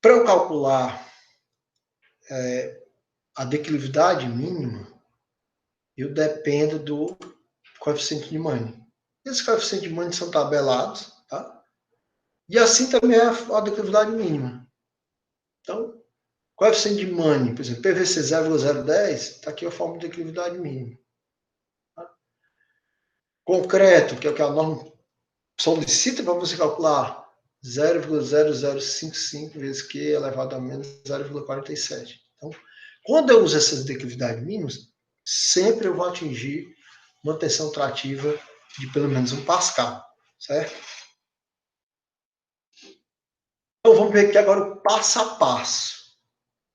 Para eu calcular a declividade mínima, eu dependo do coeficiente de Manning. Esses coeficientes de Manning são tabelados, tá? E assim também é a declividade mínima. Então, coeficiente de Manning, por exemplo, PVC 0,010, está aqui a forma de declividade mínima. Tá? Concreto, que é o que a norma solicita para você calcular, 0,0055 vezes Q elevado a menos 0,47. Então, quando eu uso essas declividades mínimas, sempre eu vou atingir uma tensão trativa de pelo menos 1 Pascal, certo? Então, vamos ver aqui agora o passo a passo.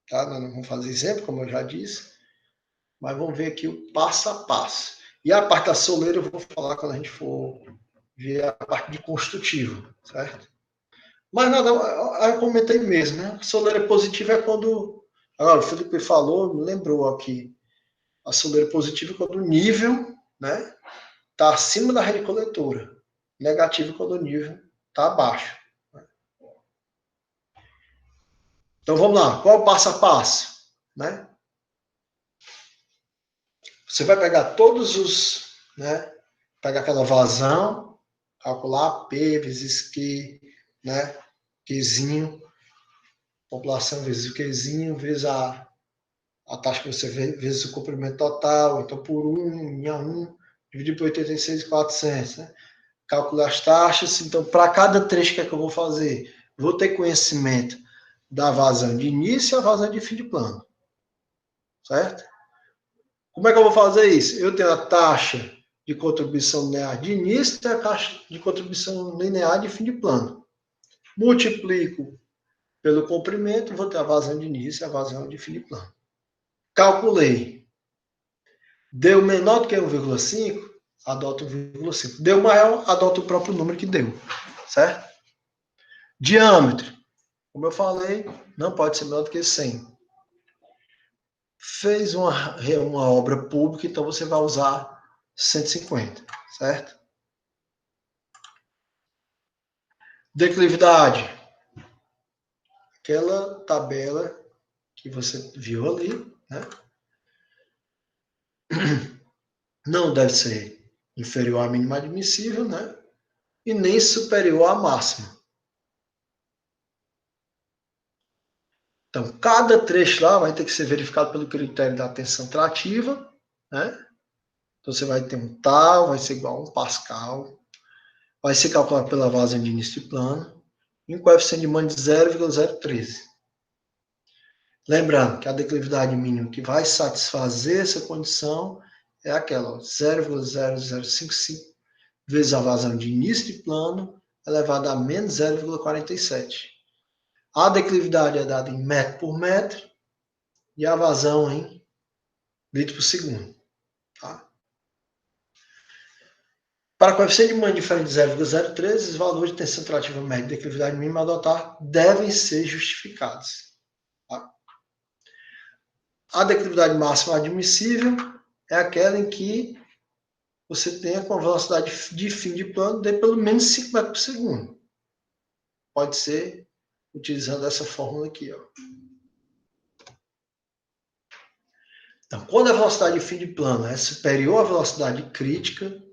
Tá? Nós não vamos fazer exemplo, como eu já disse, mas vamos ver aqui o passo a passo. E a parte da soleira eu vou falar quando a gente for ver a parte de construtivo, certo? Mas nada, eu comentei mesmo, né? A soleira positiva é quando. Agora, o Felipe falou, me lembrou aqui. A soleira positiva é quando o nível, né, está acima da rede coletora. Negativa é quando o nível está abaixo. Então vamos lá, qual é o passo a passo? Né? Você vai pegar todos os. Né, pegar aquela vazão, calcular P vezes Q, né, Qzinho, população vezes o Qzinho, vezes a taxa que você vê, vezes o comprimento total, então por 1, em A1, dividido por 86.400, né? Calcular as taxas, então para cada trecho que é que eu vou fazer, vou ter conhecimento da vazão de início e a vazão de fim de plano, certo? Como é que eu vou fazer isso? Eu tenho a taxa de contribuição linear de início e a taxa de contribuição linear de fim de plano. Multiplico pelo comprimento, vou ter a vazão de início e a vazão de fim de plano. Calculei. Deu menor do que 1,5, adota 1,5. Deu maior, adota o próprio número que deu, certo? Diâmetro, como eu falei, não pode ser menor do que 100. Fez uma obra pública, então você vai usar 150, certo? Declividade, aquela tabela que você viu ali, né? Não deve ser inferior à mínima admissível, né? E nem superior à máxima. Então, cada trecho lá vai ter que ser verificado pelo critério da tensão trativa, né? Então, você vai ter um tal, vai ser igual a 1 Pascal, vai ser calculado pela vazão de início de plano, e um coeficiente de Manning de 0,013. Lembrando que a declividade mínima que vai satisfazer essa condição é aquela, 0,0055 vezes a vazão de início de plano elevada a menos 0,47. A declividade é dada em metro por metro e a vazão em litro por segundo. Tá? Para coeficiente de Manning diferente de 0,013, os valores de tensão trativa média e declividade mínima a adotar devem ser justificados. Tá? A declividade máxima admissível é aquela em que você tenha com a velocidade de fim de plano de pelo menos 5 metros por segundo. Pode ser utilizando essa fórmula aqui. Ó. Então, quando a velocidade de fim de plano é superior à velocidade crítica,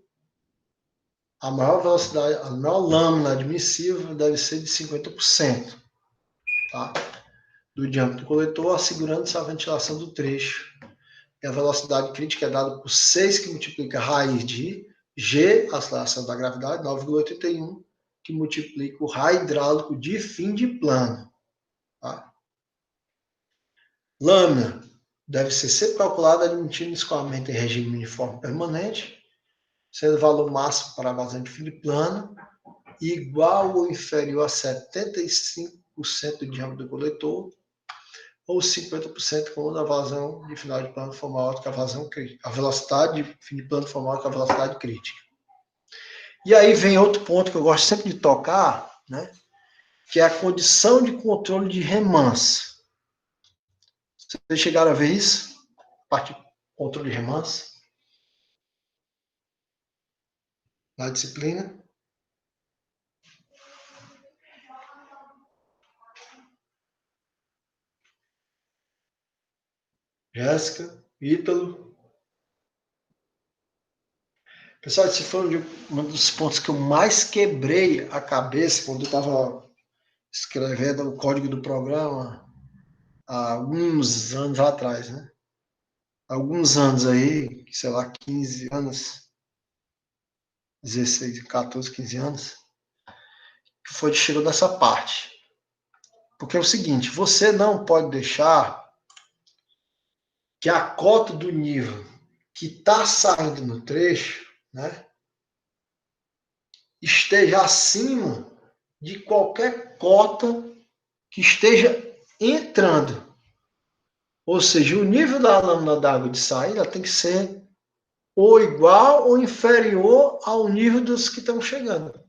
a maior velocidade, a maior lâmina admissível deve ser de 50%, tá? Do diâmetro do coletor, assegurando-se a ventilação do trecho. E a velocidade crítica é dada por 6, que multiplica a raiz de G, a aceleração da gravidade, 9,81, que multiplica o raio hidráulico de fim de plano. Tá? Lâmina deve ser sempre calculada admitindo escoamento em regime uniforme permanente, sendo o valor máximo para a vazão de fim de plano igual ou inferior a 75% do diâmetro do coletor, ou 50% quando a vazão de final de plano for maior do que a vazão crítica. A velocidade de fim de plano for maior que a velocidade crítica. E aí vem outro ponto que eu gosto sempre de tocar, né? Que é a condição de controle de remanso. Vocês chegaram a ver isso? Parte de controle de remanso? Na disciplina? Jéssica, Ítalo. Pessoal, esse foi um dos pontos que eu mais quebrei a cabeça quando eu estava escrevendo o código do programa há alguns anos atrás, né? Alguns anos aí, sei lá, 15 anos, 16, 14, 15 anos, que foi chegou nessa parte. Porque é o seguinte, você não pode deixar que a cota do nível que está saindo no trecho, né, esteja acima de qualquer cota que esteja entrando. Ou seja, o nível da lâmina d'água de saída tem que ser ou igual ou inferior ao nível dos que estão chegando.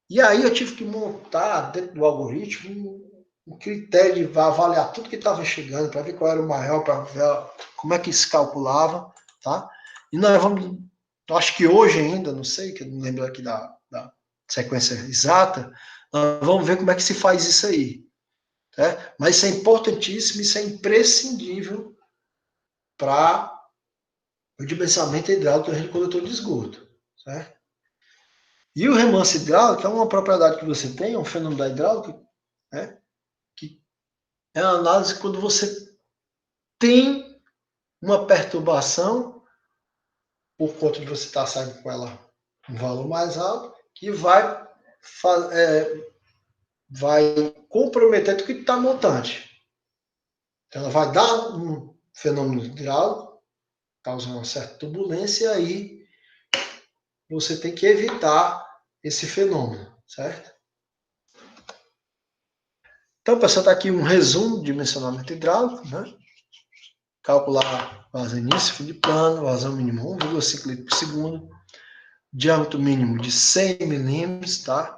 E aí eu tive que montar dentro do algoritmo um critério de avaliar tudo que estava chegando, para ver qual era o maior, para ver como é que se calculava, tá? E nós vamos, acho que hoje ainda, não sei, que eu não lembro aqui da sequência exata, nós vamos ver como é que se faz isso aí. Tá? Mas isso é importantíssimo, isso é imprescindível para o dimensionamento hidráulico do coletor de esgoto. Certo? E o remanso hidráulico é uma propriedade que você tem, é um fenômeno da hidráulica, né? Que é uma análise quando você tem uma perturbação, por conta de você estar saindo com ela um valor mais alto, que vai comprometer tudo que está montante. Então, ela vai dar um fenômeno hidráulico, causar uma certa turbulência, e aí você tem que evitar esse fenômeno, certo? Então, pessoal, está aqui um resumo de dimensionamento hidráulico, né? Calcular vazão início, fim de plano, vazão mínimo 1,5 litros por segundo, diâmetro mínimo de 100 milímetros, tá?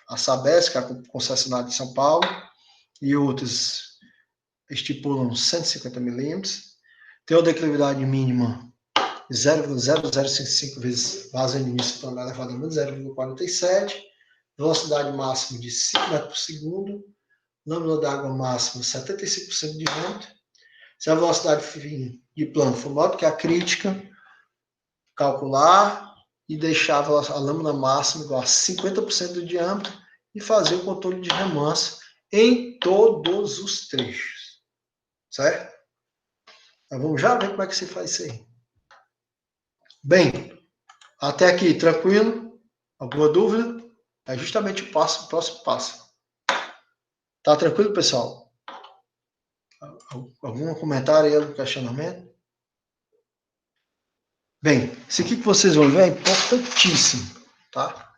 A Sabesp, que é a concessionária de São Paulo, e outros estipulam 150 milímetros. Tem a declividade mínima 0,0055 vezes vazão início plano elevado a menos 0,47, velocidade máxima de 5 metros por segundo, lâmina d'água máxima 75% de vento. Se a velocidade de plano for maior do que a crítica, calcular e deixar a lâmina máxima igual a 50% do diâmetro e fazer o controle de remanso em todos os trechos. Certo? Então vamos já ver como é que se faz isso aí. Bem, até aqui tranquilo? Alguma dúvida? É justamente o próximo passo. Tá tranquilo, pessoal? Algum comentário aí, algum questionamento? Bem, isso aqui que vocês vão ver é importantíssimo, tá?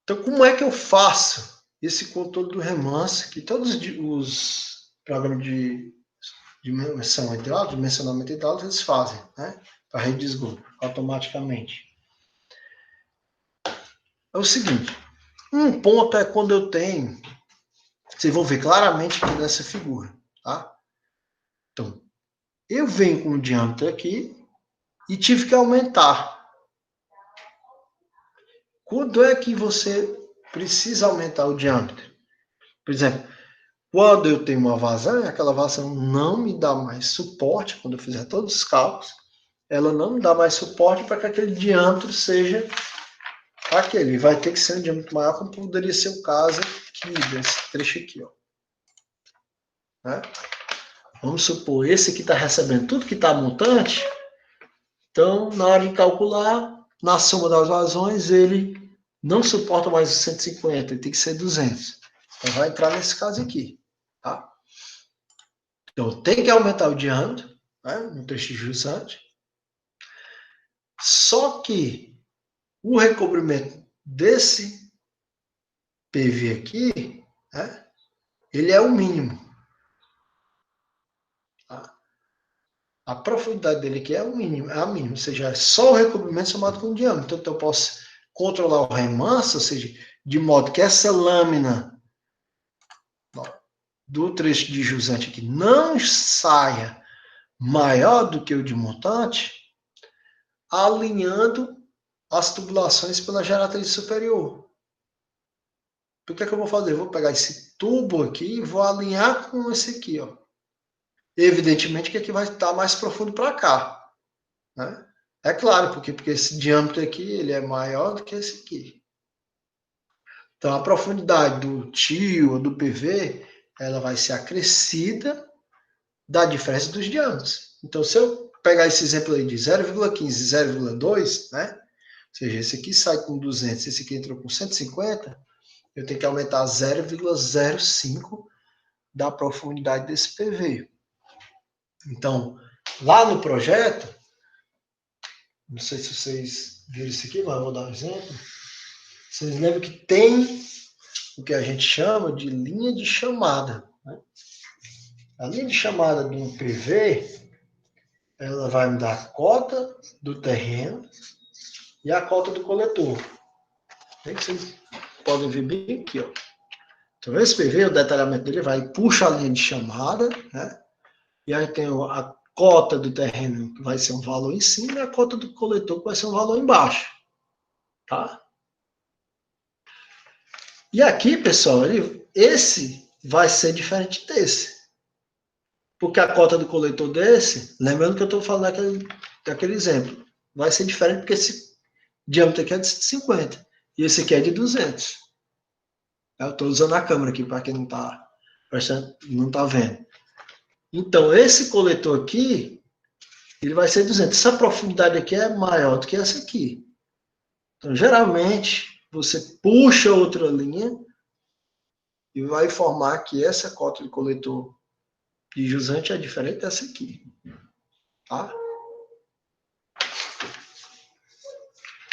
Então, como é que eu faço esse controle do remanso que todos os programas de dimensão hidráulica, dimensionamento hidráulico, eles fazem, né? Para a rede de esgoto, automaticamente. É o seguinte, um ponto é quando eu tenho, vocês vão ver claramente aqui nessa figura, tá? Então, eu venho com o diâmetro aqui e tive que aumentar. Quando é que você precisa aumentar o diâmetro? Por exemplo, quando eu tenho uma vazão, aquela vazão não me dá mais suporte, quando eu fizer todos os cálculos, ela não me dá mais suporte para que aquele diâmetro seja aquele. Vai ter que ser um diâmetro maior, como poderia ser o caso aqui, desse trecho aqui. Ó. Né? Vamos supor, esse aqui está recebendo tudo que está montante, então, na hora de calcular, na soma das vazões, ele não suporta mais os 150, ele tem que ser 200. Então, vai entrar nesse caso aqui. Tá? Então, tem que aumentar o diâmetro, né, no trecho jusante. Só que o recobrimento desse PV aqui, né, ele é o mínimo. Tá? A profundidade dele aqui é o mínimo, é a mínima, ou seja, é só o recobrimento somado com o diâmetro. Então, eu posso controlar o remanso, ou seja, de modo que essa lâmina do trecho de jusante aqui não saia maior do que o de montante, alinhando as tubulações pela geratriz superior. o que é que eu vou fazer? Eu vou pegar esse tubo aqui e vou alinhar com esse aqui, ó. Evidentemente que aqui vai estar mais profundo para cá, né? É claro, porque esse diâmetro aqui ele é maior do que esse aqui. Então, a profundidade do tio ou do PV, ela vai ser acrescida da diferença dos diâmetros. Então, se eu pegar esse exemplo aí de 0,15 e 0,2, né? Ou seja, esse aqui sai com 200, esse aqui entrou com 150, eu tenho que aumentar 0,05 da profundidade desse PV. Então, lá no projeto, não sei se vocês viram isso aqui, mas eu vou dar um exemplo. Vocês lembram que tem o que a gente chama de linha de chamada, né? A linha de chamada de um PV, ela vai me dar a cota do terreno e a cota do coletor. Aí vocês podem ver bem aqui, ó. Então, esse PV, o detalhamento dele vai puxa a linha de chamada, né? E aí tem a cota do terreno, que vai ser um valor em cima, e a cota do coletor, que vai ser um valor embaixo. Tá? E aqui, pessoal, esse vai ser diferente desse. Porque a cota do coletor desse, lembrando que eu estou falando daquele exemplo, vai ser diferente porque esse diâmetro aqui é de 150 e esse aqui é de 200. Eu estou usando a câmera aqui para quem não está vendo. Então, esse coletor aqui, ele vai ser 200. Essa profundidade aqui é maior do que essa aqui. Então, geralmente, você puxa outra linha e vai informar que essa cota de coletor de jusante é diferente dessa aqui. Tá?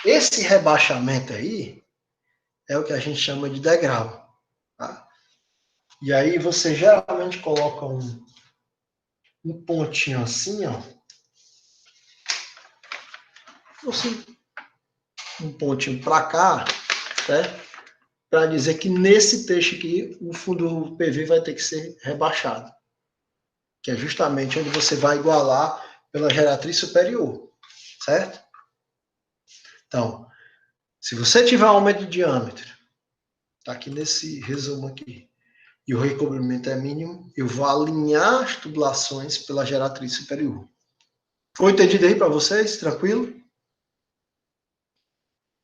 Esse rebaixamento aí é o que a gente chama de degrau. Tá? E aí você geralmente coloca um pontinho assim, ó. Assim, um pontinho para cá, né? Para dizer que nesse trecho aqui o fundo do PV vai ter que ser rebaixado. Que é justamente onde você vai igualar pela geratriz superior. Certo? Então, se você tiver um aumento de diâmetro, tá aqui nesse resumo aqui, e o recobrimento é mínimo, eu vou alinhar as tubulações pela geratriz superior. Foi entendido aí para vocês? Tranquilo?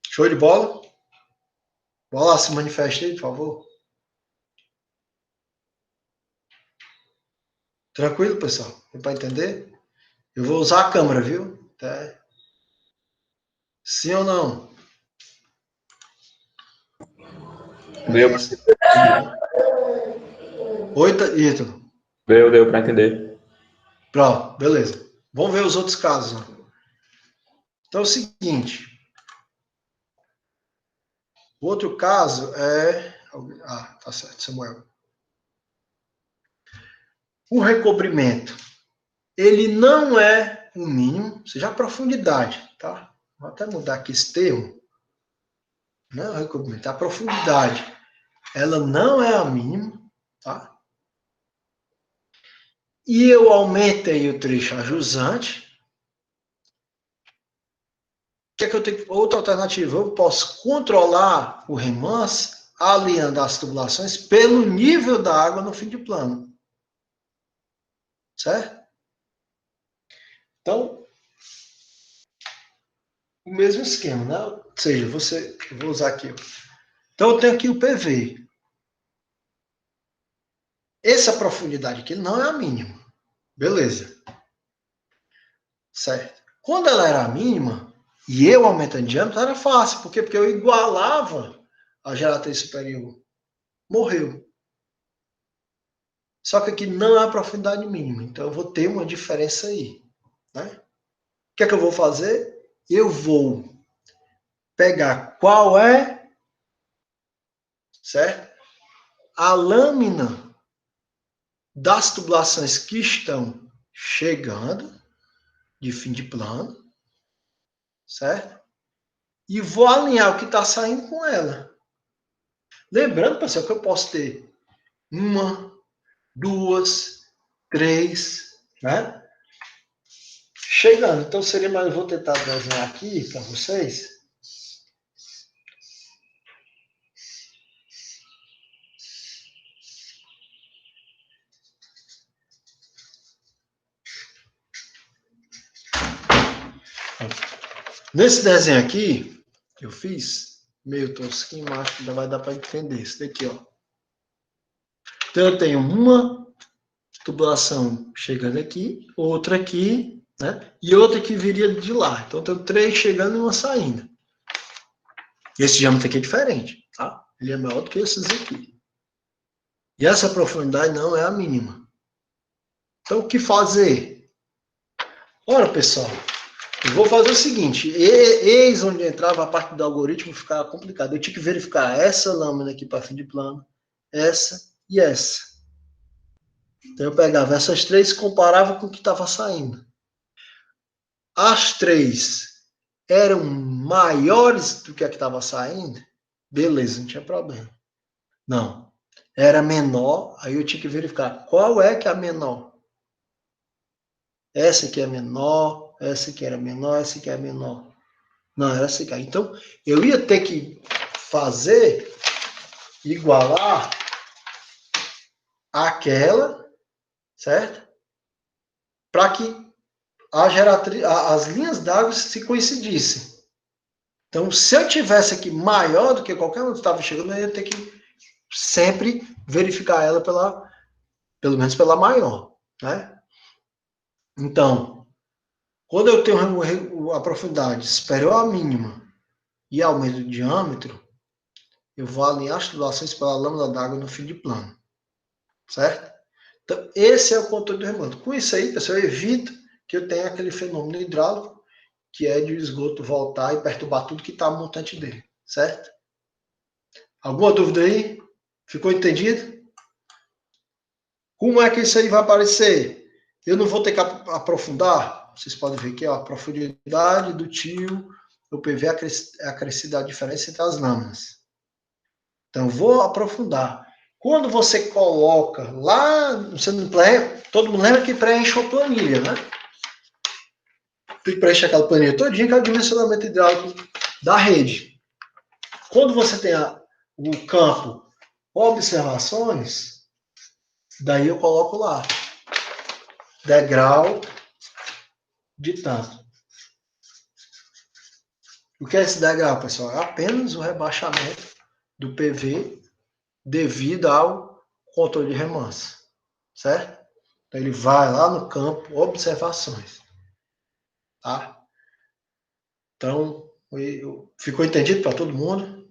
Show de bola? Bora lá, se manifeste aí, por favor. Tranquilo, pessoal? Deu para entender? Eu vou usar a câmera, viu? Tá? Sim ou não? Deu, Oi, Ítalo. deu para entender. Pronto, beleza. Vamos ver os outros casos. Ó. Então é o seguinte. O outro caso é... Ah, tá certo, Samuel. O recobrimento. Ele não é o mínimo, ou seja, a profundidade, tá? Vou até mudar aqui esse termo. Não é o recobrimento, a profundidade. Ela não é a mínima, tá? E eu aumentei o trecho a jusante. O que é que eu tenho? Outra alternativa, eu posso controlar o remanso alinhando as tubulações pelo nível da água no fim de plano. Certo? Então, o mesmo esquema, né? Ou seja, eu vou usar aqui. Então, eu tenho aqui o PV. Essa profundidade aqui não é a mínima. Beleza. Certo. Quando ela era a mínima, e eu aumentando de diâmetro, era fácil. Por quê? Porque eu igualava a geratriz superior. Morreu. Só que aqui não é a profundidade mínima. Então, eu vou ter uma diferença aí. Né? O que é que eu vou fazer? Eu vou pegar qual é, certo? A lâmina das tubulações que estão chegando de fim de plano, certo? E vou alinhar o que está saindo com ela. Lembrando, pessoal, que eu posso ter uma, duas, três, né? Chegando. Então, seria mais... Eu vou tentar desenhar aqui para vocês. Nesse desenho aqui, que eu fiz, meio tosquinho, mas acho que ainda vai dar para entender. Isso daqui, ó. Então, eu tenho uma tubulação chegando aqui, outra aqui, né? E outra que viria de lá. Então, eu tenho 3 chegando e uma saindo. Esse diâmetro aqui é diferente, tá? Ele é maior do que esses aqui. E essa profundidade não é a mínima. Então, o que fazer? Ora, pessoal, eu vou fazer o seguinte. Eis onde entrava a parte do algoritmo ficar complicado. Eu tinha que verificar essa lâmina aqui para fim de plano, essa e essa. Então, eu pegava essas 3 e comparava com o que estava saindo. As 3 eram maiores do que a que estava saindo, beleza, não tinha problema. Não, era menor, aí eu tinha que verificar qual é que é a menor. Essa aqui é menor, essa aqui era menor, essa aqui é menor. Não, era essa aqui. Então, eu ia ter que fazer, igualar aquela, certo? Para que as linhas d'água se coincidissem. Então, se eu tivesse aqui maior do que qualquer um que estava chegando, eu ia ter que sempre verificar ela pelo menos pela maior, né? Então, quando eu tenho a profundidade superior à mínima e aumento do diâmetro, eu vou alinhar as tubulações pela lâmina d'água no fim de plano, certo? Então, esse é o controle do remanso. Com isso aí, pessoal, eu evito que eu tenha aquele fenômeno hidráulico, que é de o esgoto voltar e perturbar tudo que está no montante dele, certo? Alguma dúvida aí? Ficou entendido? Como é que isso aí vai aparecer? Eu não vou ter que aprofundar. Vocês podem ver aqui, ó, a profundidade do tio, o PV é acrescida a diferença entre as lâminas. Então, vou aprofundar. Quando você coloca lá, você não preenche, todo mundo lembra que preenche uma planilha, né? Tem que preencher aquela planilha todinha, que é o dimensionamento hidráulico da rede. Quando você tem o campo observações, daí eu coloco lá degrau de tanto. O que é esse degrau, pessoal? É apenas o rebaixamento do PV devido ao controle de remanso, certo? Então ele vai lá no campo observações, tá? Então, ficou entendido para todo mundo?